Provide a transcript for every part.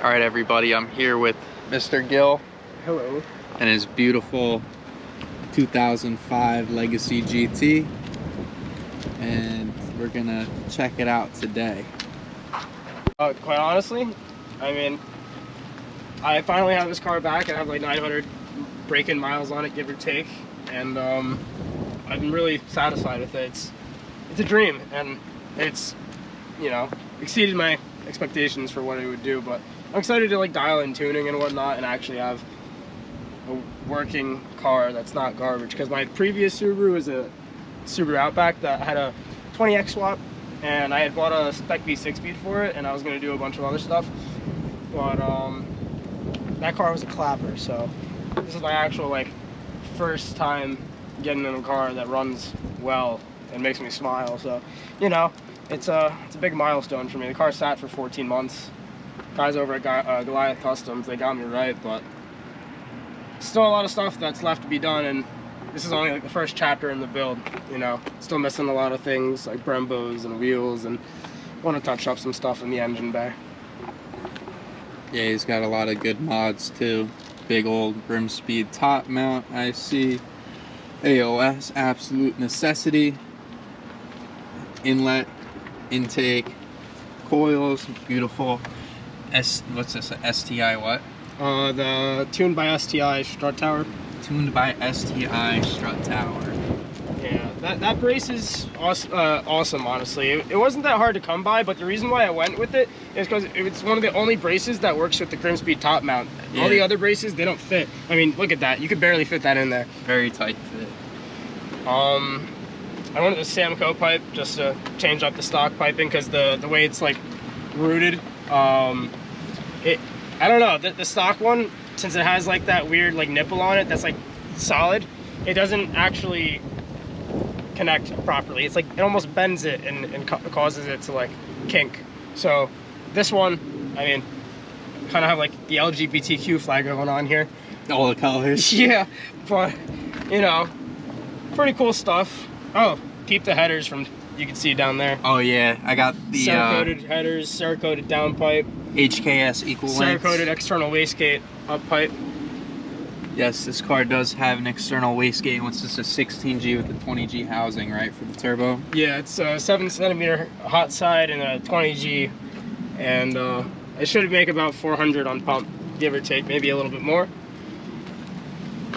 All right, everybody, I'm here with Mr. Gill. Hello. And his beautiful 2005 Legacy GT. And we're gonna check it out today. Quite honestly, I mean, I finally have this car back. I have like 900 break-in miles on it, give or take. And I'm really satisfied with it. It's a dream, and it's, you know, exceeded my expectations for what it would do, but I'm excited to like dial in tuning and whatnot and actually have a working car that's not garbage, because my previous Subaru was a Subaru Outback that had a 20X swap, and I had bought a Spec V 6-speed for it, and I was going to do a bunch of other stuff, but that car was a clapper. So this is my actual like first time getting in a car that runs well and makes me smile. So, you know, it's a big milestone for me. The car sat for 14 months. Guys over at Goliath Customz, they got me right, but still a lot of stuff that's left to be done, and this is only like the first chapter in the build. You know, still missing a lot of things like Brembos and wheels, and want to touch up some stuff in the engine bay. Yeah, he's got a lot of good mods too. Big old Grimspeed top mount, I see. AOS, absolute necessity. Inlet, intake, coils, beautiful. What's this? A STI what? The tuned by STI strut tower. Tuned by STI strut tower. Yeah, that brace is awesome, honestly. It wasn't that hard to come by, but the reason why I went with it is because it's one of the only braces that works with the Grimspeed top mount. Yeah. All the other braces, they don't fit. I mean, look at that. You could barely fit that in there. Very tight fit. I wanted the Samco pipe just to change up the stock piping, because the way it's like rooted, I don't know, the stock one, since it has like that weird like nipple on it that's like solid, it doesn't actually connect properly. It's like it almost bends it and causes it to like kink. So this one, I mean, kind of have like the LGBTQ flag going on here. All the colors. Yeah, but you know, pretty cool stuff. Oh, keep the headers from, you can see down there. Oh yeah, I got the Cerakoted headers, Cerakoted downpipe, HKS equal length, Cerakoted external wastegate up pipe. Yes, this car does have an external wastegate. What's this, a 16G with a 20G housing, right, for the turbo? Yeah, it's a 7cm hot side and a 20G, and it should make about 400 on pump, give or take, maybe a little bit more.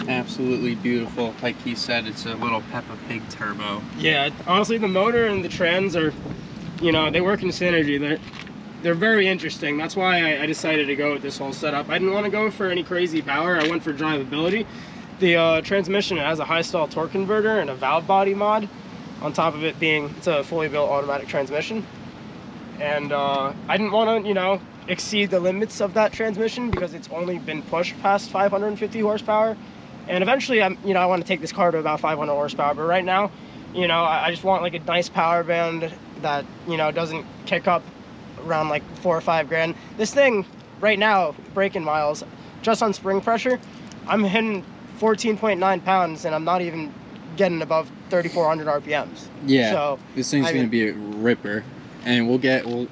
Absolutely beautiful. Like he said, it's a little Peppa Pig turbo. Yeah, honestly, the motor and the trans are, you know, they work in synergy. They're very interesting. That's why I decided to go with this whole setup. I didn't want to go for any crazy power. I went for drivability. The transmission has a high stall torque converter and a valve body mod, on top of it being, it's a fully built automatic transmission. And I didn't want to, you know, exceed the limits of that transmission, because it's only been pushed past 550 horsepower. And eventually, I want to take this car to about 500 horsepower. But right now, you know, I just want like a nice power band that, you know, doesn't kick up around like 4 or 5 grand. This thing right now, break-in miles, just on spring pressure, I'm hitting 14.9 pounds, and I'm not even getting above 3,400 RPMs. Yeah, so this thing's gonna be a ripper, and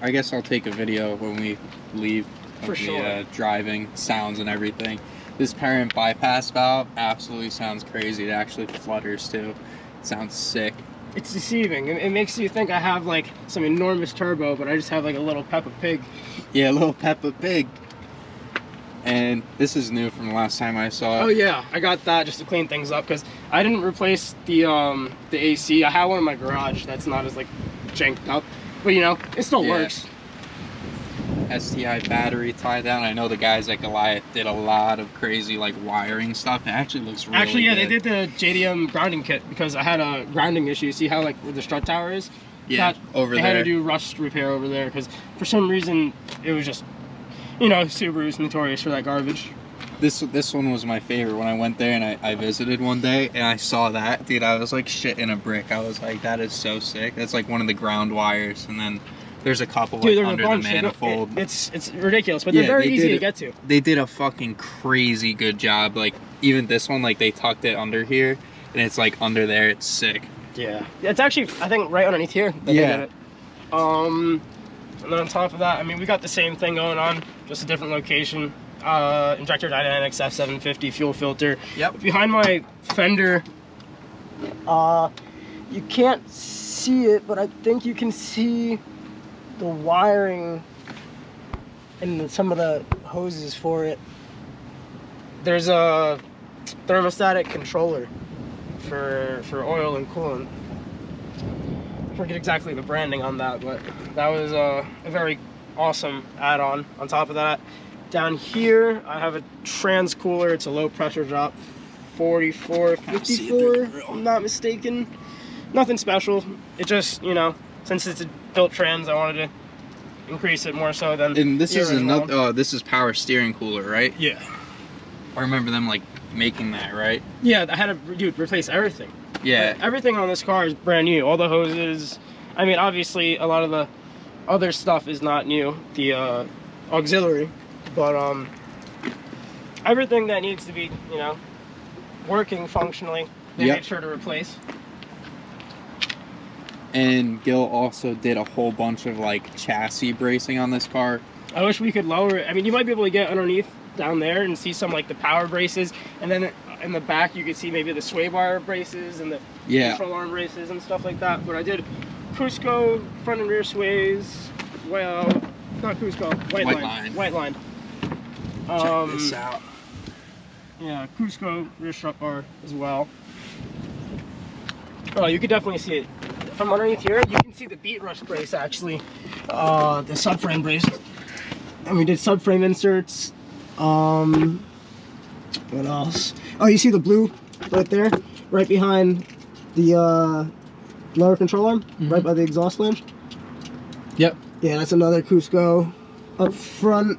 I guess I'll take a video when we leave of for sure. Driving sounds and everything. This parent bypass valve absolutely sounds crazy. It actually flutters too. It sounds sick. It's deceiving. It makes you think I have like some enormous turbo, but I just have like a little Peppa Pig. Yeah, a little Peppa Pig. And this is new from the last time I saw it. Oh yeah, I got that just to clean things up, because I didn't replace the AC. I have one in my garage that's not as like janked up, but you know, it still works. STI battery tie down. I know the guys at Goliath did a lot of crazy like wiring stuff. It actually looks really good. They did the JDM grounding kit, because I had a grounding issue. See how like where the strut tower is? Yeah, over there. They had to do rust repair over there, because for some reason it was just, you know, Subaru's notorious for that garbage. This one was my favorite. When I went there and I visited one day and I saw that, dude, I was like shit in a brick. I was like, that is so sick. That's like one of the ground wires, and then there's a couple like under the manifold. It's ridiculous, but they're very easy to get to. They did a fucking crazy good job. Like even this one, like they tucked it under here, and it's like under there. It's sick. Yeah, it's actually, I think, right underneath here. Yeah. And then on top of that, I mean, we got the same thing going on, just a different location. Injector Dynamics F750 fuel filter. Yep. Behind my fender, you can't see it, but I think you can see the wiring and some of the hoses for it. There's a thermostatic controller for oil and coolant. I forget exactly the branding on that, but that was a very awesome add-on. On top of that, down here I have a trans cooler. It's a low pressure drop, 4454 if I'm not mistaken. Nothing special. It just, you know, since it's a built trans, I wanted to increase it more so than. And this is another. This is power steering cooler, right? Yeah. I remember them like making that, right? Yeah, I had to replace everything. Yeah. Like, everything on this car is brand new. All the hoses. I mean, obviously, a lot of the other stuff is not new. The auxiliary, but everything that needs to be, you know, working functionally, they made sure to replace. And Gil also did a whole bunch of like chassis bracing on this car. I wish we could lower it. I mean, you might be able to get underneath down there and see some like the power braces, and then in the back you could see maybe the sway bar braces and the control arm braces and stuff like that. But I did Cusco front and rear sways. Well, not Cusco, white line. Check this out. Yeah, Cusco rear strut bar as well. Oh, you could definitely see it from underneath here. You can see the beat rush brace actually, the subframe brace. And we did subframe inserts. What else? Oh, you see the blue right there, right behind the lower control arm, right by the exhaust flange. Yep. Yeah, that's another Cusco. Up front,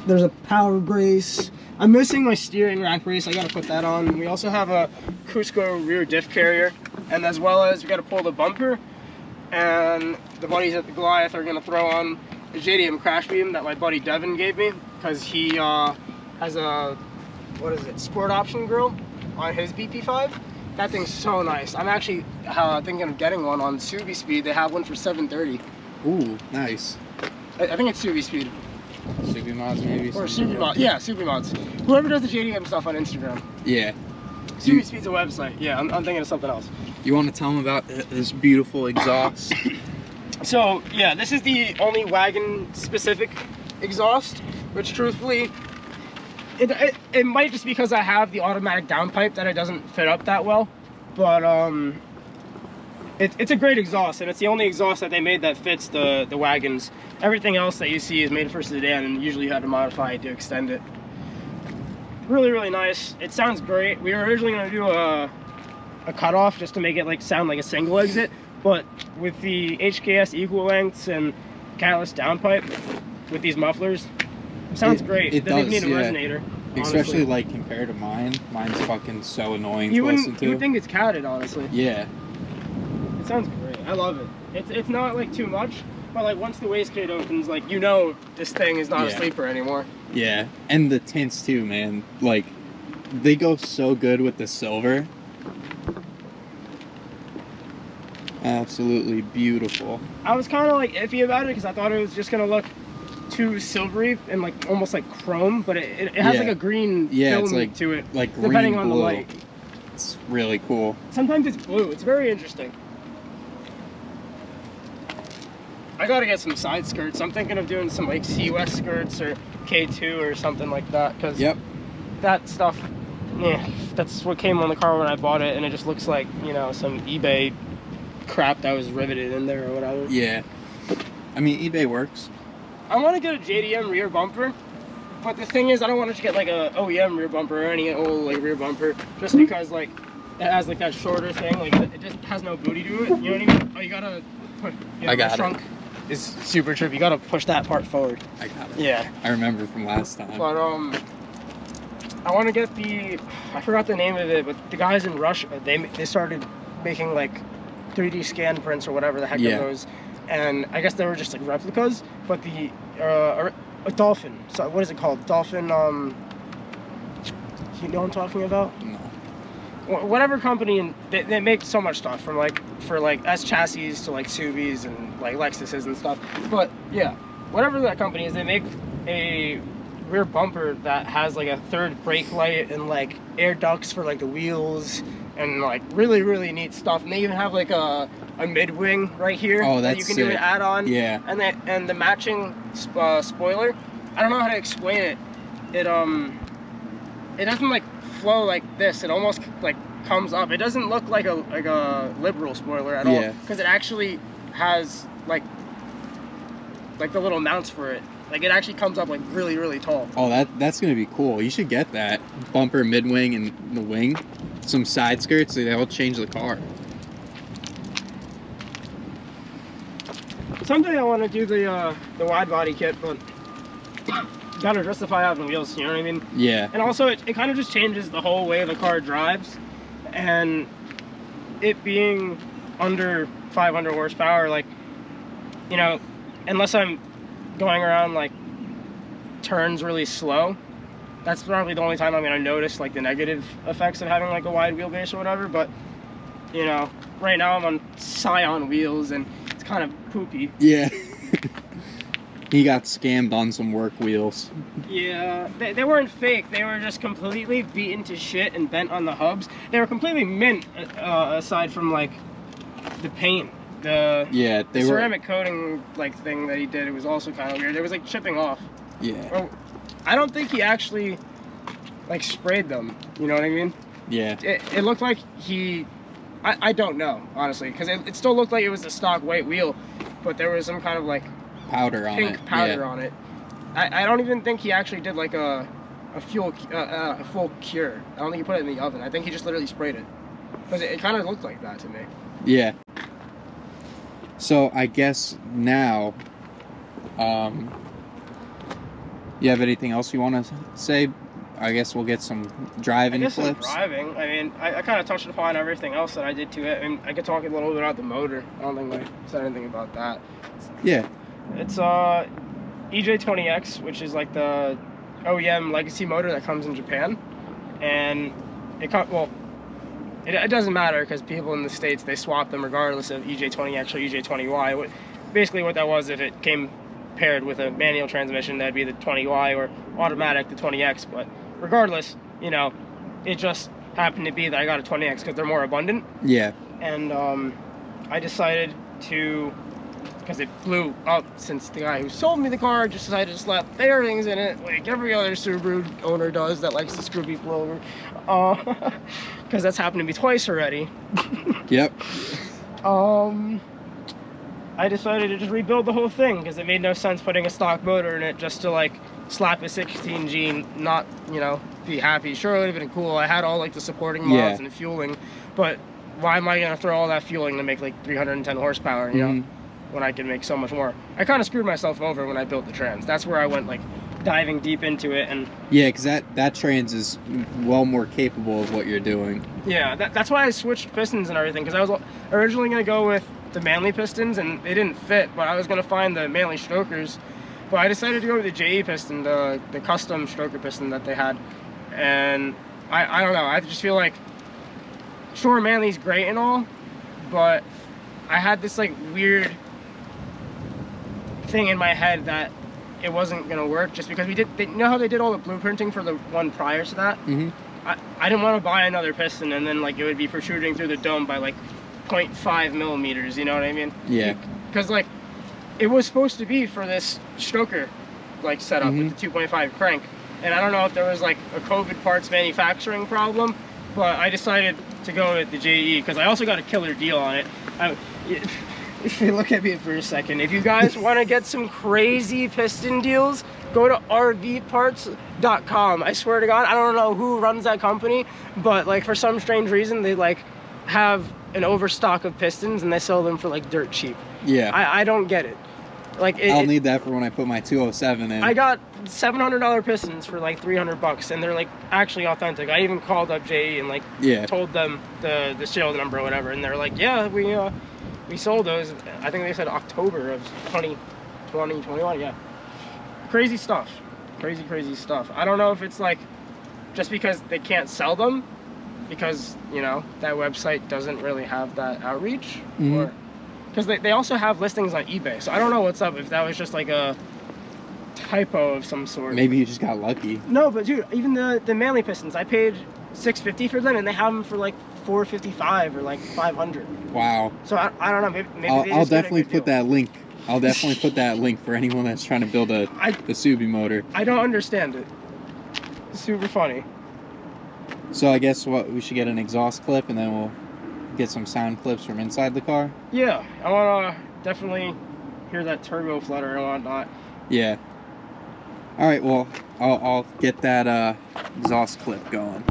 there's a power brace. I'm missing my steering rack brace. I gotta put that on. We also have a Cusco rear diff carrier, and as well as we gotta pull the bumper. And the buddies at the Goliath are gonna throw on a JDM crash beam that my buddy Devin gave me, because he has a, what is it, sport option grill on his BP5. That thing's so nice. I'm actually thinking of getting one on Subi Speed. They have one for $730. Ooh, nice. I think it's Subi Speed. Subi Mods maybe? Or Subi Mods. Yeah, Subi Mods. Whoever does the JDM stuff on Instagram. Yeah. Subi Speed's a website. Yeah, I'm thinking of something else. You want to tell them about this beautiful exhaust? So, yeah, this is the only wagon-specific exhaust, which truthfully, it might just because I have the automatic downpipe that it doesn't fit up that well, but it's a great exhaust, and it's the only exhaust that they made that fits the wagons. Everything else that you see is made for sedan, and usually you had to modify it to extend it. Really, really nice. It sounds great. We were originally going to do a cutoff just to make it like sound like a single exit, but with the HKS equal lengths and catalyst downpipe with these mufflers, it sounds great. It doesn't need a resonator. Especially honestly. like compared to mine. Mine's fucking so annoying to listen to. You would think it's catted, honestly. Yeah. It sounds great. I love it. It's not like too much, but like once the wastegate opens, like you know this thing is not a sleeper anymore. Yeah, and the tints too, man. Like they go so good with the silver. Absolutely beautiful. I was kind of like iffy about it because I thought it was just gonna look too silvery and like almost like chrome, but it has like a green film it's like, to it, like green, depending on blue. the light. It's really cool. Sometimes it's blue. It's very interesting. I gotta get some side skirts. I'm thinking of doing some like C-West skirts or K2 or something like that, because that stuff, yeah, that's what came on the car when I bought it, and it just looks like, you know, some eBay crap that was riveted in there or whatever. Yeah. I mean, eBay works. I want to get a JDM rear bumper, but the thing is I don't want to get like a OEM rear bumper or any old like rear bumper, just because like it has like that shorter thing, like it just has no booty to it, you know what I mean? Oh, you gotta put, you know, I got the trunk is super trippy. You gotta push that part forward. I got it. Yeah. I remember from last time. But I want to get the, I forgot the name of it, but the guys in Russia, they started making like 3D scan prints or whatever the heck are those, and I guess they were just like replicas, but the a dolphin, so what is it called, dolphin, you know what I'm talking about? No. whatever company, and they make so much stuff from like for like S chassis to like Subis and like Lexuses and stuff. But yeah, whatever that company is, they make a rear bumper that has like a third brake light and like air ducts for like the wheels and like really neat stuff. And they even have like a mid wing right here that you can do an add-on. Yeah. And the matching spoiler. I don't know how to explain it. It doesn't like flow like this. It almost like comes up. It doesn't look like a liberal spoiler at all, because it actually has like the little mounts for it. Like it actually comes up like really tall. Oh, that's gonna be cool. You should get that bumper, mid wing, and the wing. Some side skirts. They'll change the car. Someday I want to do the wide body kit, but gotta justify having wheels, you know what I mean? Yeah. And also it kind of just changes the whole way the car drives, and it being under 500 horsepower, like, you know, unless I'm going around like turns really slow, that's probably the only time I'm gonna notice like the negative effects of having like a wide wheelbase or whatever. But you know, right now I'm on Scion wheels and it's kind of poopy. Yeah. He got scammed on some work wheels. Yeah, they weren't fake. They were just completely beaten to shit and bent on the hubs. They were completely mint, aside from like the paint. The ceramic coating like thing that he did, it was also kind of weird. It was like chipping off. Yeah. Or, I don't think he actually like sprayed them. You know what I mean? Yeah. It looked like he. I don't know, honestly, because it still looked like it was a stock white wheel, but there was some kind of like powder on pink powder on it. I don't even think he actually did like a full cure. I don't think he put it in the oven. I think he just literally sprayed it, because it kind of looked like that to me. Yeah. So I guess now, you have anything else you want to say? I guess we'll get some driving clips. Driving. I mean, I kind of touched upon everything else that I did to it. I mean, I could talk a little bit about the motor. I don't think I said anything about that. Yeah. It's EJ20X, which is like the OEM legacy motor that comes in Japan, and it doesn't matter because people in the States, they swap them regardless of EJ20X or EJ20Y. Basically what that was, if it came paired with a manual transmission, that'd be the 20Y, or automatic, the 20X. But regardless, you know, it just happened to be that I got a 20X because they're more abundant. Yeah. And I decided to, because it blew up since the guy who sold me the car just decided to slap bearings in it like every other Subaru owner does that likes to screw people over. Because that's happened to me twice already. Yep. I decided to just rebuild the whole thing because it made no sense putting a stock motor in it just to like slap a 16G, not, you know, be happy. Sure, it would have been cool. I had all like the supporting mods and the fueling, but why am I going to throw all that fueling to make like 310 horsepower, you know, when I can make so much more? I kind of screwed myself over when I built the trans. That's where I went like diving deep into it. And yeah, because that trans is well more capable of what you're doing. Yeah, that's why I switched pistons and everything, because I was originally going to go with the Manley pistons and they didn't fit, but I was going to find the Manley strokers, but I decided to go with the JE piston, the custom stroker piston that they had. And I don't know, I just feel like, sure, Manley's great and all, but I had this like weird thing in my head that it wasn't gonna work, just because you know how they did all the blueprinting for the one prior to that? I didn't want to buy another piston and then like it would be protruding through the dome by like 0.5 millimeters, you know what I mean? Yeah. Because like it was supposed to be for this stroker like setup with the 2.5 crank, and I don't know if there was like a COVID parts manufacturing problem, but I decided to go with the JE because I also got a killer deal on it. If you look at me for a second, if you guys want to get some crazy piston deals, go to rvparts.com. I swear to God, I don't know who runs that company, but like for some strange reason they like have an overstock of pistons and they sell them for like dirt cheap. Yeah. I don't get it. Like I'll need that for when I put my 207 in. I got $700 pistons for like $300 and they're like actually authentic. I even called up JE and like told them the serial number or whatever, and they're like, yeah, we sold those. I think they said October of 2021. Yeah. Crazy stuff. Crazy stuff. I don't know if it's like just because they can't sell them because, you know, that website doesn't really have that outreach. Mm-hmm. Or because they also have listings on eBay. So I don't know what's up, if that was just like a typo of some sort. Maybe you just got lucky. No, but dude, even the Manly Pistons, I paid $650 for them, and they have them for like $455 or like $500. Wow. So I don't know. Maybe I'll definitely put that link. I'll definitely put that link for anyone that's trying to build the Subi motor. I don't understand it. It's super funny. So I guess we should get an exhaust clip, and then we'll get some sound clips from inside the car. Yeah, I want to definitely hear that turbo flutter and whatnot. Yeah. All right. Well, I'll get that exhaust clip going.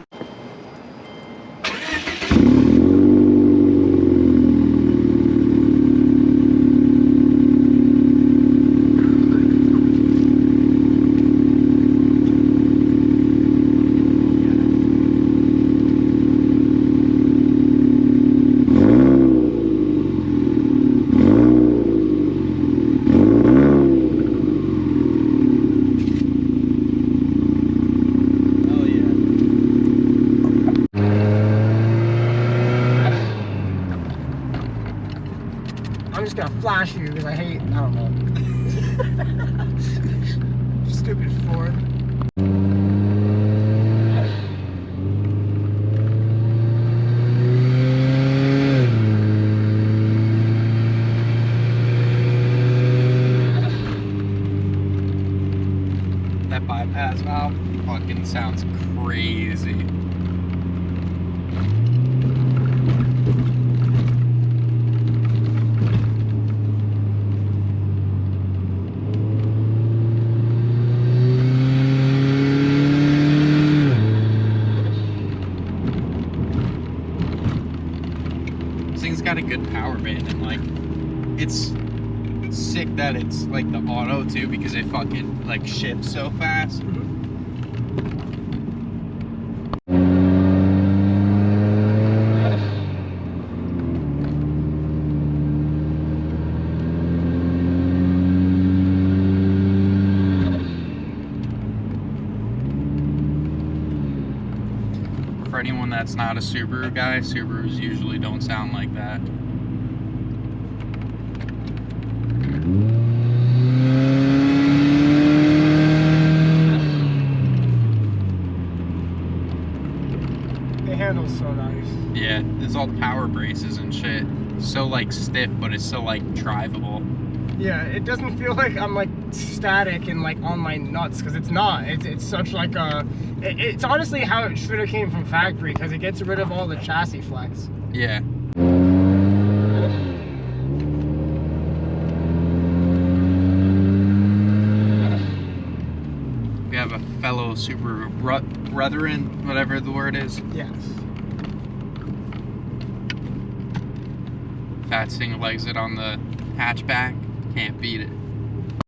I'm just gonna flash you because I don't know. Stupid Ford. That bypass valve fucking sounds crazy. This thing's got a good power band, and like, it's sick that it's like the auto too, because it fucking like shifts so fast. For anyone that's not a Subaru guy, Subarus usually don't sound like that. The handle's so nice. Yeah, it's all power braces and shit. So like stiff, but it's so like drivable. Yeah, it doesn't feel like I'm like static and like on my nuts, because it's not. It's such like a. It's honestly how it should have came from factory, because it gets rid of all the chassis flex. Yeah. We have a fellow Subaru brethren, whatever the word is. Yes. Fat single exit on the hatchback. Can't beat it.